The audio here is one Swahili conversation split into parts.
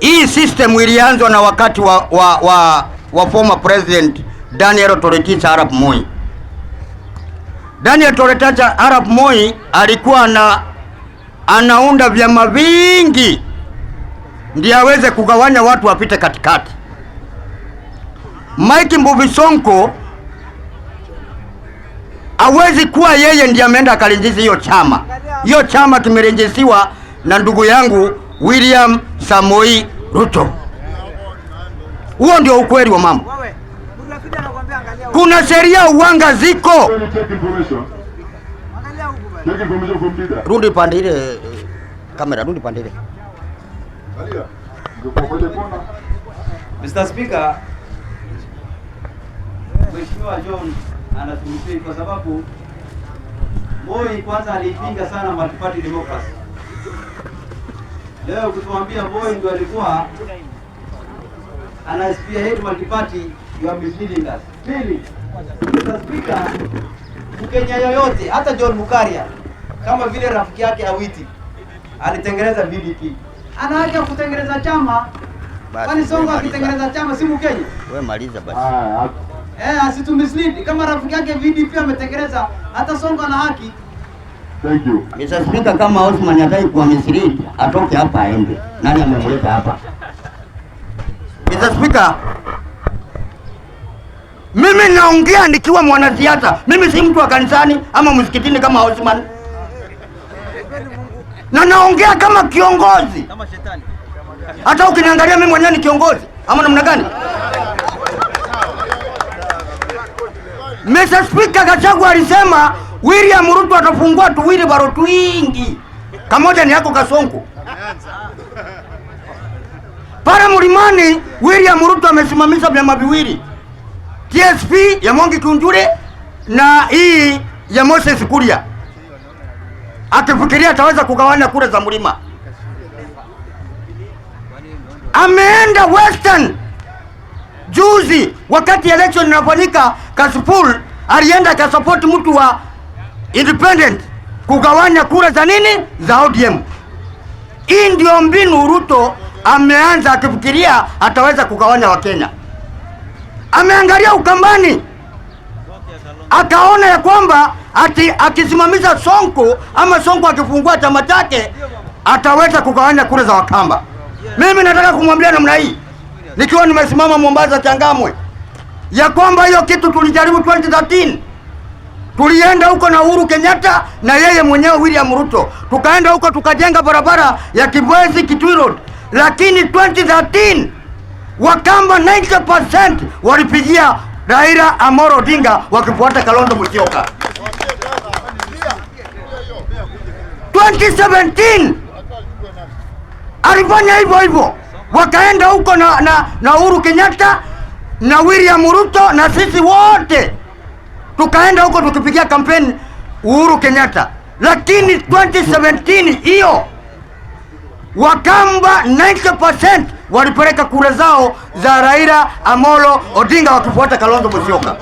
Hii system ilianzwa na wakati wa former president Daniel Toroitich Arap Moi. Daniel Toroitich Arap Moi alikuwa anaunda vyama vingi ndiye aweze kugawanya watu wapite katikati. Mike Mbuvi Sonko hawezi kuwa yeye ndiye ameenda akalinjizi hiyo chama. Hiyo chama kimerenjesiwa na ndugu yangu William Samoei Ruto. Huo ndio ukweli wa mambo. Kuna sheria uwanga ziko. Rudi pande ile kamera, rudi pande ile. Mr. Speaker, Mheshimiwa John anatumia kwa sababu Moi kwanza alipinga sana multi-party democracy. Leo kutuambia Moi ndio alikuwa ana spearhead multi-party, you are misleading us. Pili, Mr. Speaker, Mkenya yoyote hata John Mukaria kama vile rafiki yake Awiti alitengeneza BDP, anaacha kutengeneza chama. Kwani Sonko akitengeneza chama si Mkenya? Wewe maliza basi. Asitumislead. Kama rafiki yake VDP ametengeneza, hata Sonko ana haki. Thank you. Mr. Speaker, kama Osman hataki kuwa mislead, atoke hapa aende. Nani amemleta hapa? Mr. Speaker, mimi naongea nikiwa mwanasiasa. Mimi si mtu wa kanisani ama msikitini kama Osman. Na naongea kama kiongozi. Kama shetani. Hata ukiniangalia mimi mwenyewe ni kiongozi. Ama namna gani? Mr. Speaker, Gachagua alisema William Ruto atafungua tuwili baro twingi. Kamoja ni yako Kasonko. Para Mlimani William Ruto amesimamisha vyama viwili. TSP ya Mwangi Kiunjure na hii ya Moses Kuria. Akifikiria ataweza kugawanya kura za Mlima. Ameenda Western. Juzi wakati election inafanyika Kasipul alienda akasupport mtu wa independent kugawanya kura za nini? Za ODM. Hii ndio mbinu Ruto ameanza akifikiria ataweza kugawanya Wakenya. Ameangalia Ukambani akaona ya kwamba akisimamisha Sonko ama Sonko akifungua chama chake ataweza kugawanya kura za Wakamba. Mimi nataka kumwambia namna hii nikiwa nimesimama Mombasa Changamwe ya kwamba hiyo kitu tulijaribu 2013. Tulienda huko na Uhuru Kenyatta na yeye mwenyewe William Ruto. Tukaenda huko tukajenga barabara ya Kibwezi Kitui Road. Lakini 2013 Wakamba 90% walipigia Raila Amolo Odinga wakifuata Kalonzo Musyoka. 2017 alifanya hivyo. Wakaenda huko na Uhuru Kenyatta na William Ruto na sisi wote tukaenda huko tukipigia kampeni Uhuru Kenyatta. Lakini 2017 hiyo Wakamba 90% walipeleka kura zao za Raila Amolo Odinga wakifuata Kalonzo Musyoka.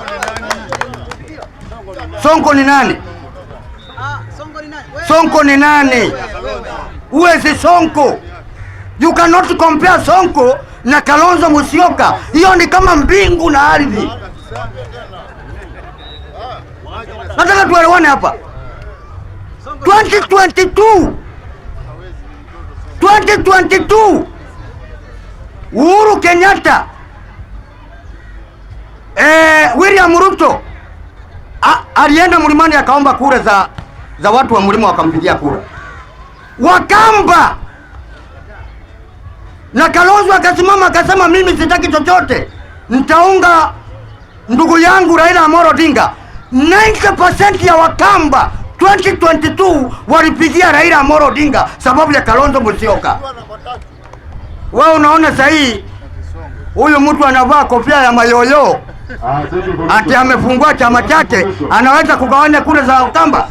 Sonko ni nani? Sonko ni nani? Uwezi Sonko. You cannot compare Sonko na Kalonzo Musyoka. Hiyo ni kama mbingu na ardhi. Nataka tuelewane hapa. 2022 Uhuru Kenyatta William Ruto alienda Mlimani akaomba kura za watu wa Mlima wakampigia kura. Wakamba na Kalonzo akasimama akasema mimi sitaki chochote. Nitaunga ndugu yangu Raila Amolo Odinga. 90% ya Wakamba 2022 walipigia Raila Amolo Odinga sababu ya Kalonzo Musyoka. Wewe unaona sahi huyu mtu anavaa kofia ya mayoyo ati amefungua chama chake anaweza kugawanya kura za Wakamba?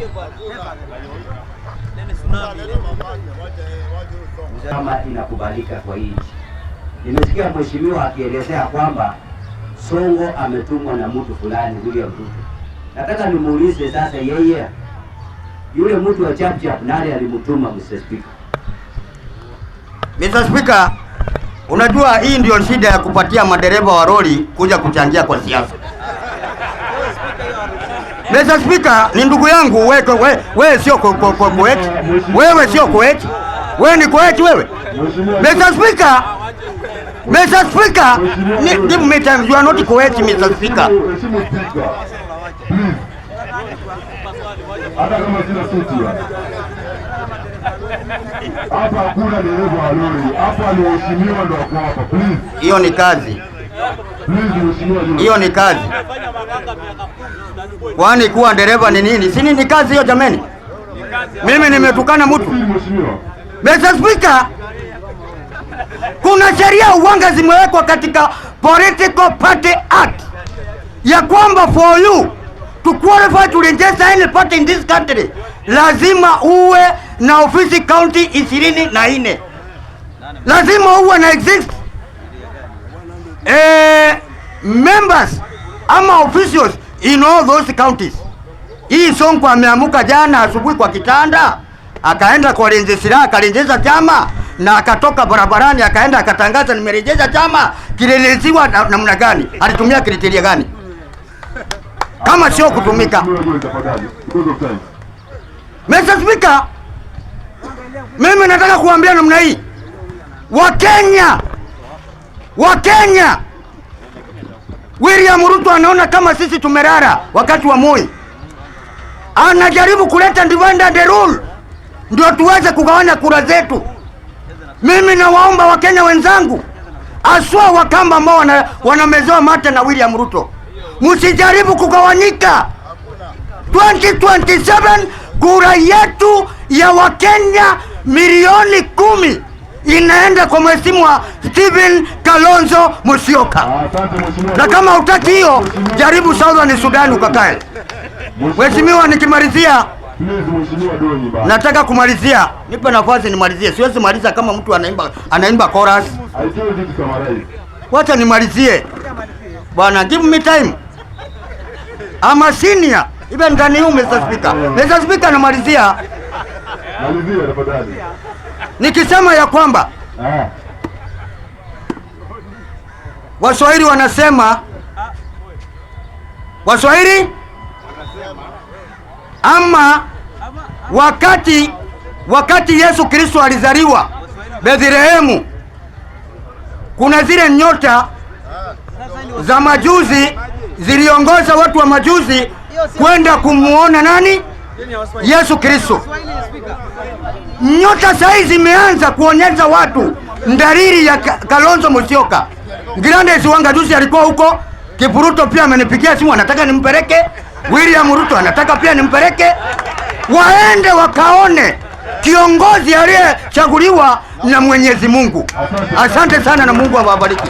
Kama inakubalika kwa hii. Nimesikia mheshimiwa akielezea kwamba Sonko ametumwa na mtu fulani William Ruto. Nataka nimuulize sasa yeye yule mtu wa chap nani alimtuma Mr. Speaker? Mr. Speaker, Unajua hii ndio shida ya kupatia madereva wa lori kuja kuchangia kwa siasa. Mr. Speaker, ni ndugu yangu wewe sio Kuwait. Wewe sio Kuwait. Wewe ni Kuwait wewe. Mr. Speaker, give me time. You are not Kuwait, Mr. Speaker. Hata kama sina suti hapa hakuna dereva wa lori. Hapa ni waheshimiwa ndio wako hapa. Please. Hiyo ni kazi. Hiyo ni kazi. Kwani kuwa dereva ni nini? Si ni kazi hiyo jameni? Mimi nimetukana mtu. Mr. Speaker, kuna sheria uwanga zimewekwa katika Political Party Act ya kwamba for you to qualify to register any party in this country lazima uwe na ofisi county 24. Lazima uwe na exist members ama officials in all those counties. Hii Sonko ameamuka jana asubuhi kwa kitanda, akaenda kwa Lenjesira, akalenjeza chama na akatoka barabarani akaenda akatangaza nimerejesha chama. Kileleziwa namna gani? Alitumia kriteria gani? Kama sio kutumika. Mr. Speaker, mimi nataka kuambia namna hii. Wakenya William Ruto anaona kama sisi tumerara wakati wa Moi. Anajaribu kuleta divide and rule ndio tuweze kugawanya kura zetu. Mimi nawaomba Wakenya wenzangu, aswa Wakamba ambao wanamezoa mate na William Ruto, msijaribu kugawanyika. 2027 kura yetu ya Wakenya milioni 10 inaenda kwa mheshimiwa Stephen Kalonzo Musyoka. Na kama hutaki hiyo, jaribu Southern Sudan ukakae. Mheshimiwa, nikimalizia, nataka kumalizia. Nipe nafasi nimalizie. Siwezi maliza kama mtu anaimba chorus. Wacha nimalizie. Bwana, give me time. I'm a senior. Even ndani huyu Mr. Speaker. Mr. Speaker, namalizia. Malizia tafadhali. Nikisema ya kwamba Waswahili wanasema ama wakati Yesu Kristo alizaliwa Bethlehemu, kuna zile nyota za majuzi ziliongoza watu wa majuzi kwenda kumuona nani? Yesu Kristo. Nyota sasa zimeanza kuonyesha watu dalili ya Kalonzo Musyoka. Ngirande Siwanga juzi alikuwa huko. Kipruto pia amenipigia simu anataka nimpeleke. William Ruto anataka pia nimpeleke. Waende wakaone kiongozi aliyechaguliwa na Mwenyezi Mungu. Asante sana na Mungu awabariki.